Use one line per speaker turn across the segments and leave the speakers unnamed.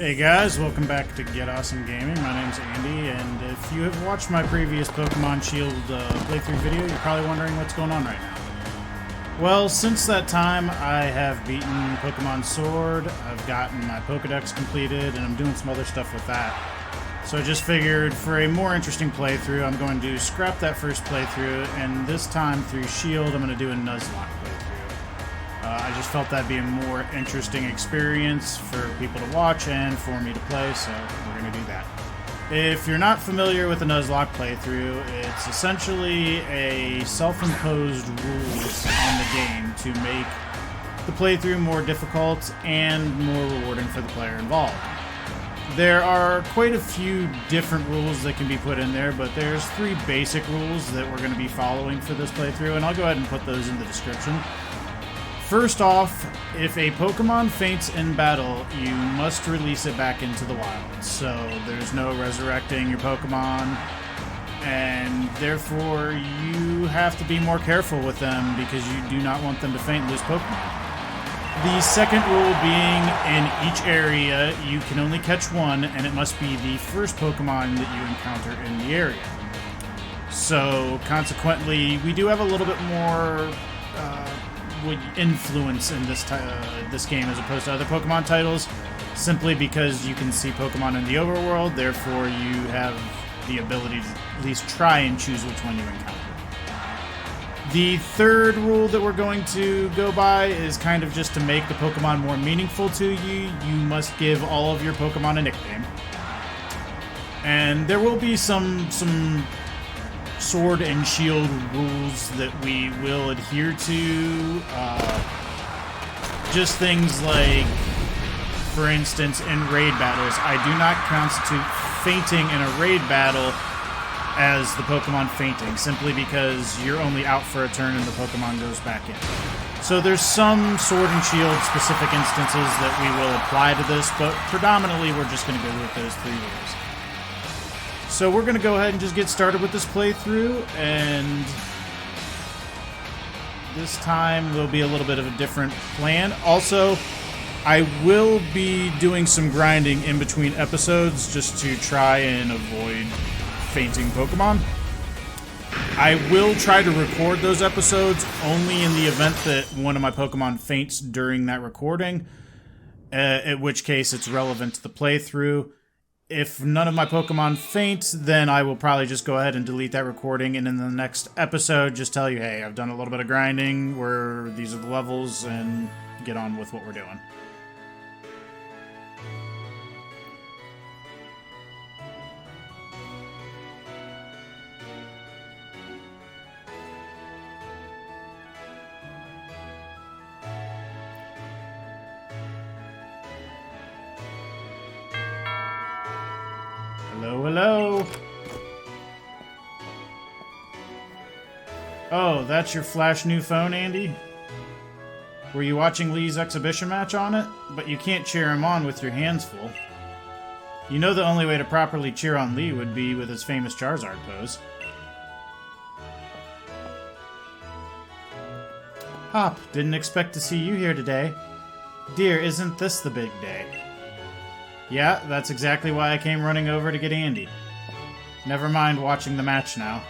Hey guys, welcome back to GetAwesome Gaming. My name's Andy, and if you have watched my previous Pokemon Shield playthrough video, you're probably wondering what's going on right now. Well, since that time, I have beaten Pokemon Sword, I've gotten my Pokedex completed, and I'm doing some other stuff with that. So I just figured for a more interesting playthrough, I'm going to scrap that first playthrough, and this time through Shield, I'm going to do a Nuzlocke playthrough. I just felt that'd be a more interesting experience for people to watch and for me to play, so we're going to do that. If you're not familiar with the Nuzlocke playthrough, it's essentially a self-imposed rules on the game to make the playthrough more difficult and more rewarding for the player involved. There are quite a few different rules that can be put in there, but there's 3 basic rules that we're going to be following for this playthrough, and I'll go ahead and put those in the description. First off, if a Pokemon faints in battle, you must release it back into the wild. So there's no resurrecting your Pokemon, and therefore you have to be more careful with them because you do not want them to faint and lose Pokemon. The second rule being, in each area, you can only catch one, and it must be the first Pokemon that you encounter in the area. So consequently, we do have a little bit more influence in this game as opposed to other Pokemon titles, simply because you can see Pokemon in the overworld, therefore you have the ability to at least try and choose which one you encounter. The third rule that we're going to go by is kind of just to make the Pokemon more meaningful to you. You must give all of your Pokemon a nickname. And there will be some Sword and Shield rules that we will adhere to. Just things like, for instance, in raid battles, I do not constitute fainting in a raid battle as the Pokemon fainting, simply because you're only out for a turn and the Pokemon goes back in. So there's some Sword and Shield specific instances that we will apply to this, but predominantly we're just going to go with those 3 rules. So we're going to go ahead and just get started with this playthrough, and this time will be a little bit of a different plan. Also, I will be doing some grinding in between episodes just to try and avoid fainting Pokemon. I will try to record those episodes only in the event that one of my Pokemon faints during that recording, at which case it's relevant to the playthrough. If none of my Pokemon faint, then I will probably just go ahead and delete that recording, and in the next episode just tell you, hey, I've done a little bit of grinding, these are the levels, and get on with what we're doing. Hello, hello. Oh, that's your flash new phone, Andy? Were you watching Lee's exhibition match on it? But you can't cheer him on with your hands full. You know the only way to properly cheer on Lee would be with his famous Charizard pose. Hop, didn't expect to see you here today. Dear, isn't this the big day? Yeah, that's exactly why I came running over to get Andy. Never mind watching the match now.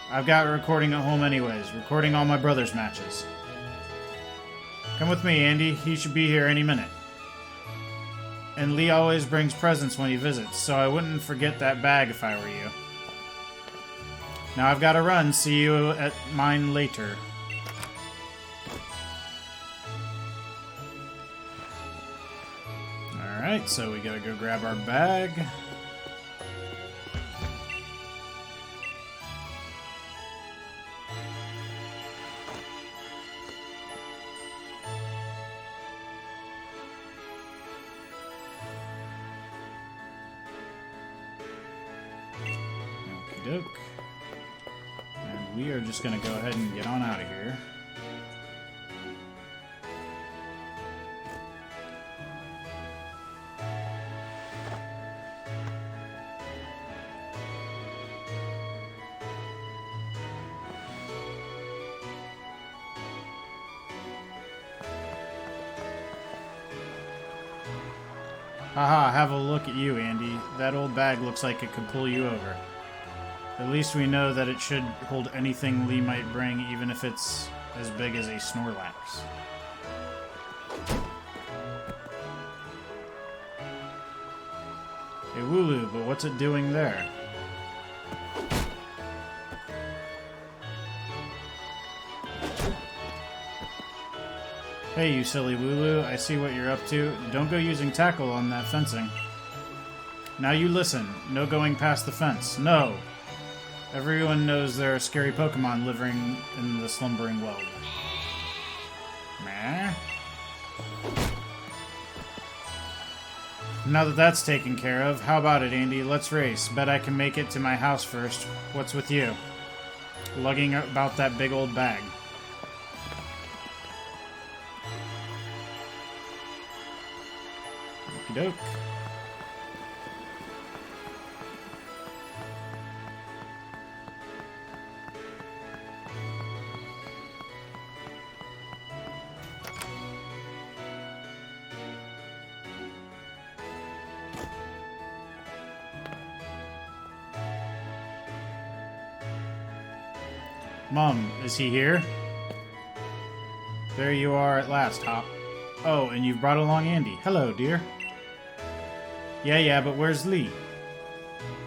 I've got a recording at home anyways, recording all my brother's matches. Come with me, Andy. He should be here any minute. And Lee always brings presents when he visits, so I wouldn't forget that bag if I were you. Now I've got to run. See you at mine later. Alright, so we gotta go grab our bag. Okie doke. And we are just gonna go ahead and get on out of here. Haha, have a look at you, Andy. That old bag looks like it could pull you over. At least we know that it should hold anything Lee might bring, even if it's as big as a Snorlax. A Wooloo, but what's it doing there? Hey, you silly Wooloo, I see what you're up to. Don't go using tackle on that fencing. Now you listen. No going past the fence. No! Everyone knows there are scary Pokemon living in the slumbering world. Meh? Now that that's taken care of, how about it, Andy? Let's race. Bet I can make it to my house first. What's with you? Lugging about that big old bag. Okie doke. Mom, is he here? There you are at last, Hop. Oh, and you've brought along Andy. Hello, dear. Yeah, but where's Lee?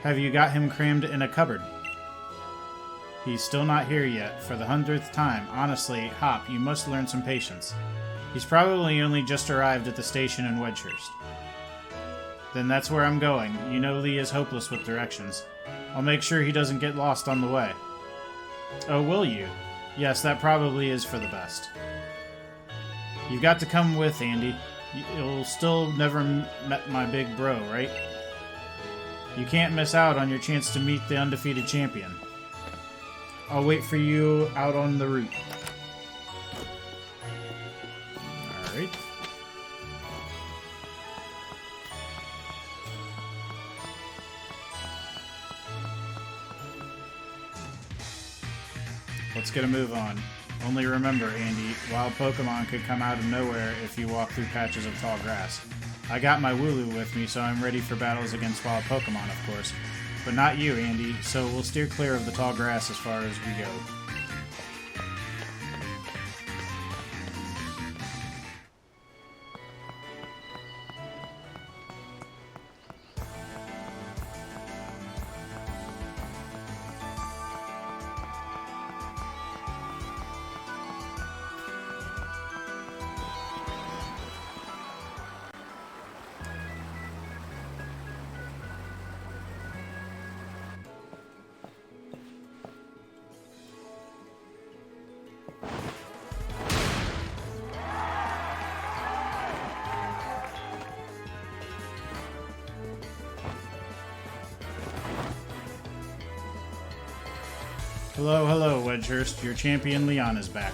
Have you got him crammed in a cupboard? He's still not here yet, for the 100th time. Honestly, Hop, you must learn some patience. He's probably only just arrived at the station in Wedgehurst. Then that's where I'm going. You know Lee is hopeless with directions. I'll make sure he doesn't get lost on the way. Oh, will you? Yes, that probably is for the best. You've got to come with, Andy. You'll still never met my big bro, right? You can't miss out on your chance to meet the undefeated champion. I'll wait for you out on the route. Alright. Let's get a move on. Only remember, Andy, wild Pokemon could come out of nowhere if you walk through patches of tall grass. I got my Wooloo with me, so I'm ready for battles against wild Pokemon, of course. But not you, Andy, so we'll steer clear of the tall grass as far as we go. Hello, Wedgehurst. Your champion Leon is back.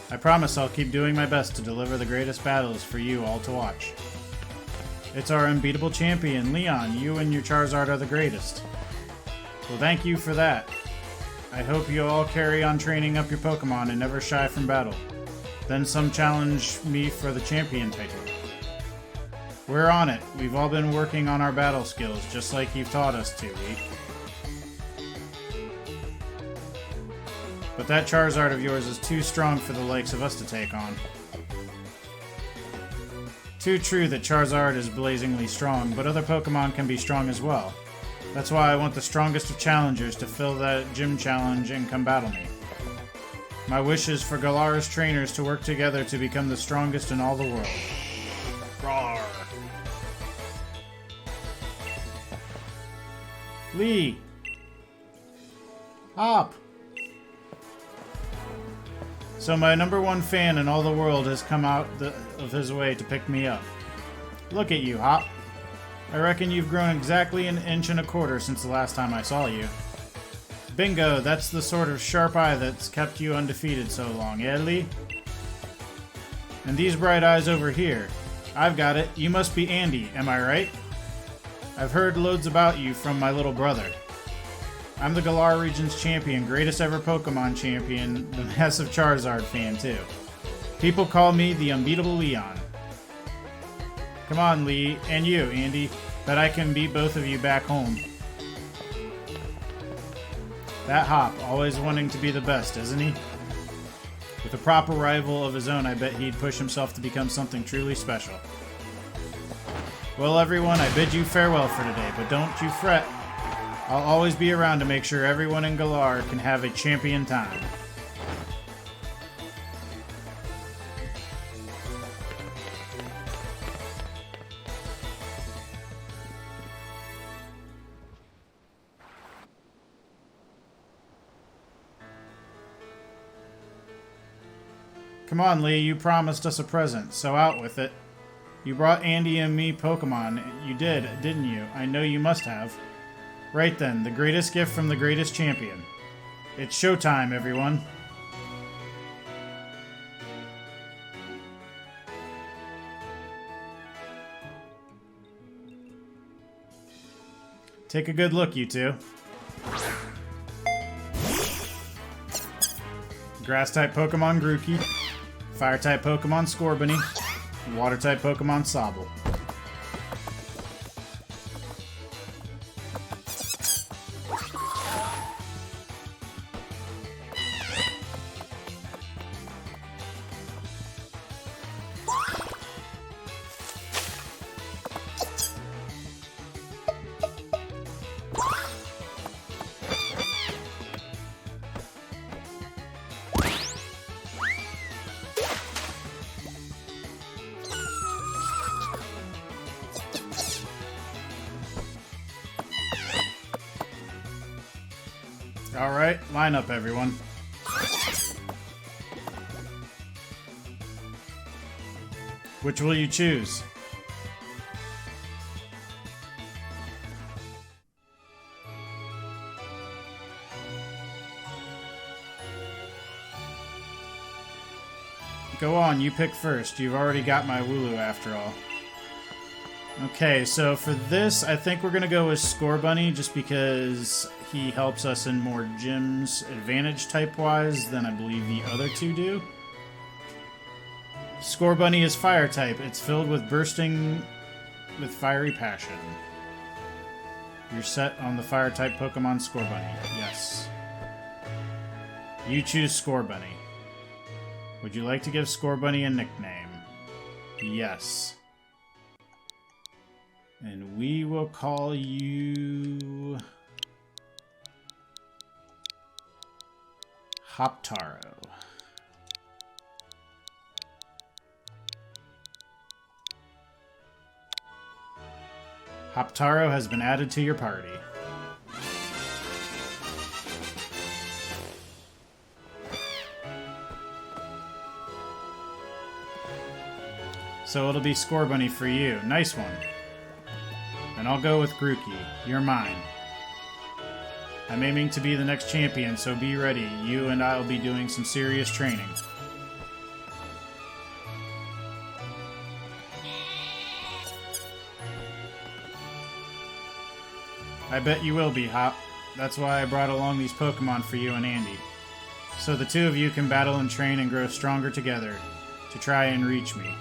I promise I'll keep doing my best to deliver the greatest battles for you all to watch. It's our unbeatable champion, Leon. You and your Charizard are the greatest. Well, thank you for that. I hope you all carry on training up your Pokemon and never shy from battle. Then some challenge me for the champion title. We're on it. We've all been working on our battle skills, just like you've taught us to, Lee. But that Charizard of yours is too strong for the likes of us to take on. Too true that Charizard is blazingly strong, but other Pokemon can be strong as well. That's why I want the strongest of challengers to fill that gym challenge and come battle me. My wish is for Galar's trainers to work together to become the strongest in all the world. Roar! Lee! Hop! So my #1 fan in all the world has come out of his way to pick me up. Look at you, Hop. I reckon you've grown exactly 1.25 inches since the last time I saw you. Bingo, that's the sort of sharp eye that's kept you undefeated so long, eh, Lee? And these bright eyes over here. I've got it. You must be Andy, am I right? I've heard loads about you from my little brother. I'm the Galar region's champion, greatest ever Pokemon champion, the massive Charizard fan too. People call me the unbeatable Leon. Come on, Lee, and you, Andy. Bet I can beat both of you back home. That Hop, always wanting to be the best, isn't he? With a proper rival of his own, I bet he'd push himself to become something truly special. Well, everyone, I bid you farewell for today, but don't you fret. I'll always be around to make sure everyone in Galar can have a champion time. Come on, Lee, you promised us a present, so out with it. You brought Andy and me Pokemon. You did, didn't you? I know you must have. Right then, the greatest gift from the greatest champion. It's showtime, everyone. Take a good look, you two. Grass-type Pokemon Grookey. Fire-type Pokemon Scorbunny. Water-type Pokemon Sobble. Alright, line up, everyone. Which will you choose? Go on, you pick first. You've already got my Wooloo after all. Okay, so for this, I think we're going to go with Scorbunny just because he helps us in more gyms advantage type-wise than I believe the other two do. Scorbunny is fire type. It's filled with bursting with fiery passion. You're set on the fire type Pokemon Scorbunny. Yes. You choose Scorbunny. Would you like to give Scorbunny a nickname? Yes. And we will call you Hoptaro. Hoptaro has been added to your party. So it'll be Scorbunny for you. Nice one. And I'll go with Grookey. You're mine. I'm aiming to be the next champion, so be ready. You and I will be doing some serious training. I bet you will be, Hop. That's why I brought along these Pokemon for you and Andy. So the two of you can battle and train and grow stronger together to try and reach me.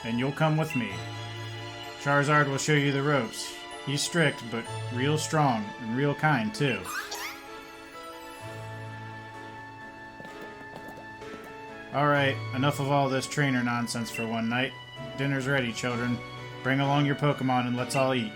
And you'll come with me. Charizard will show you the ropes. He's strict, but real strong and real kind, too. Alright, enough of all this trainer nonsense for one night. Dinner's ready, children. Bring along your Pokemon and let's all eat.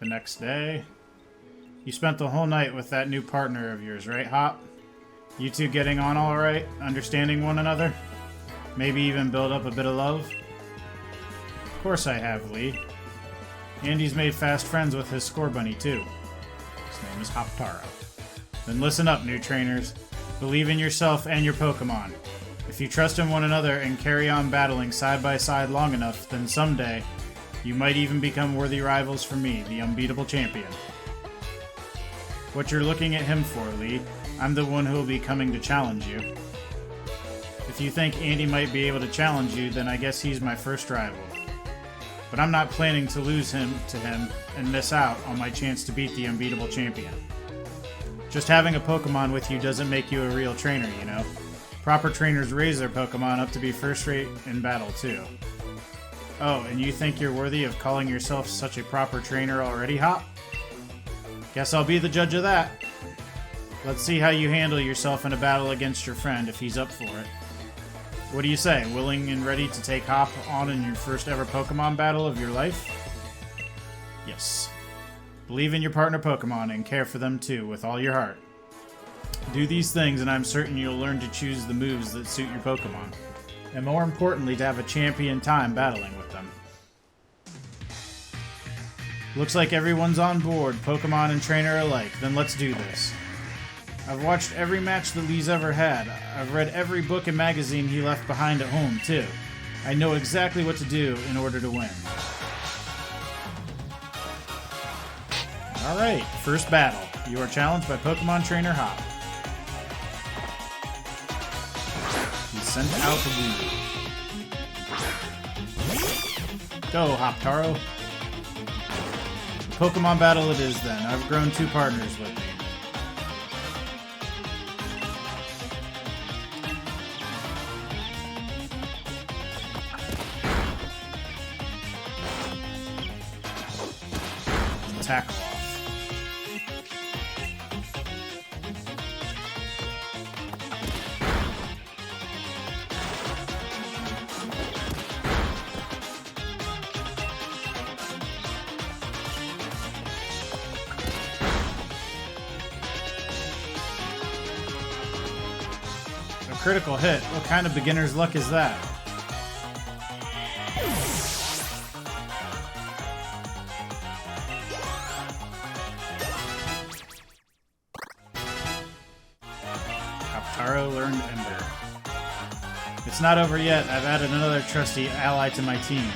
The next day, you spent the whole night with that new partner of yours, right, Hop? You two getting on all right? Understanding one another? Maybe even build up a bit of love? Of course I have, Lee. Andy's made fast friends with his Scorbunny, too. His name is Hoptaro. Then listen up, new trainers. Believe in yourself and your Pokemon. If you trust in one another and carry on battling side by side long enough, then someday You might even become worthy rivals for me, the unbeatable champion. What you're looking at him for, Lee, I'm the one who will be coming to challenge you. If you think Andy might be able to challenge you, then I guess he's my first rival. But I'm not planning to lose to him and miss out on my chance to beat the unbeatable champion. Just having a Pokemon with you doesn't make you a real trainer, you know? Proper trainers raise their Pokemon up to be first-rate in battle, too. Oh, and you think you're worthy of calling yourself such a proper trainer already, Hop? Guess I'll be the judge of that. Let's see how you handle yourself in a battle against your friend if he's up for it. What do you say? Willing and ready to take Hop on in your first ever Pokemon battle of your life? Yes. Believe in your partner Pokemon and care for them too with all your heart. Do these things and I'm certain you'll learn to choose the moves that suit your Pokemon. And more importantly, to have a champion time battling with them. Looks like everyone's on board, Pokemon and trainer alike. Then let's do this. I've watched every match that Lee's ever had. I've read every book and magazine he left behind at home, too. I know exactly what to do in order to win. Alright, first battle. You are challenged by Pokemon Trainer Hop. He's sent out to Blue. Go, Hoptaro. Pokemon battle it is then. I've grown 2 partners with me. Tackle off. A critical hit? What kind of beginner's luck is that? Hoptaro learned Ember. It's not over yet. I've added another trusty ally to my team.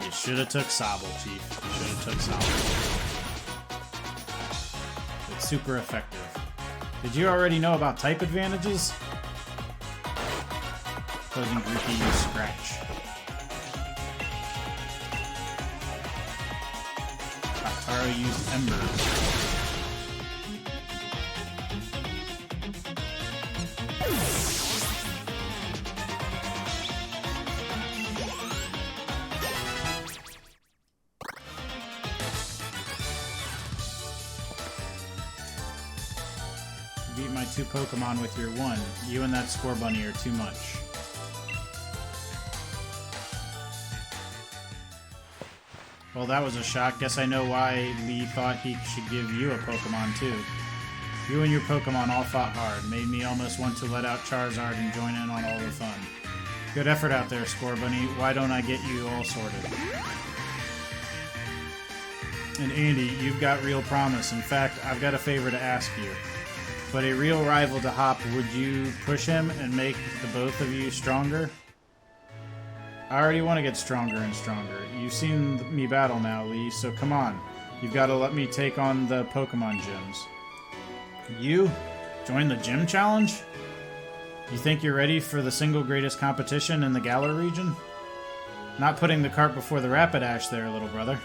You should have took Sobble, Chief. You should have took Sobble. It's super effective. Did you already know about type advantages? Opposing Groupie use Scratch. Hoptaro used Ember. Beat my 2 Pokemon with your 1. You and that Scorbunny are too much. Well, that was a shock. Guess I know why Lee thought he should give you a Pokemon, too. You and your Pokemon all fought hard. Made me almost want to let out Charizard and join in on all the fun. Good effort out there, Scorbunny. Why don't I get you all sorted? And Andy, you've got real promise. In fact, I've got a favor to ask you. But a real rival to Hop, would you push him and make the both of you stronger? I already want to get stronger and stronger. You've seen me battle now, Lee, so come on. You've got to let me take on the Pokemon gyms. You? Join the gym challenge? You think you're ready for the single greatest competition in the Galar region? Not putting the cart before the Rapidash there, little brother.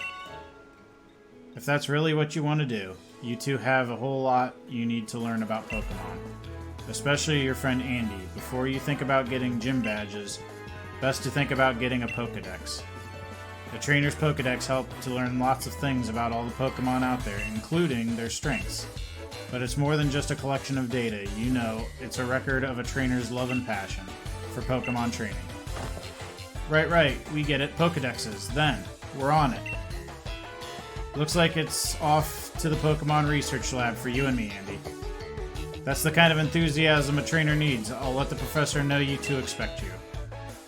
If that's really what you want to do, you two have a whole lot you need to learn about Pokemon. Especially your friend Andy. Before you think about getting gym badges, best to think about getting a Pokedex. The trainer's Pokedex helps to learn lots of things about all the Pokemon out there, including their strengths. But it's more than just a collection of data, you know, it's a record of a trainer's love and passion for Pokemon training. Right, we get it, Pokedexes. Then, we're on it. Looks like it's off to the Pokemon Research Lab for you and me, Andy. That's the kind of enthusiasm a trainer needs. I'll let the professor know you two expect you.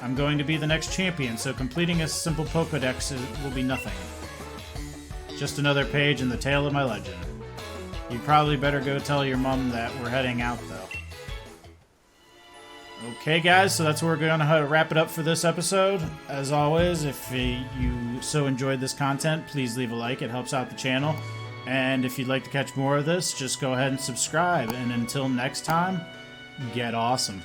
I'm going to be the next champion, so completing a simple Pokedex will be nothing. Just another page in the tale of my legend. You'd probably better go tell your mom that we're heading out, though. Okay, guys, so that's where we're going to wrap it up for this episode. As always, if you so enjoyed this content, please leave a like. It helps out the channel. And if you'd like to catch more of this, just go ahead and subscribe. And until next time, get awesome.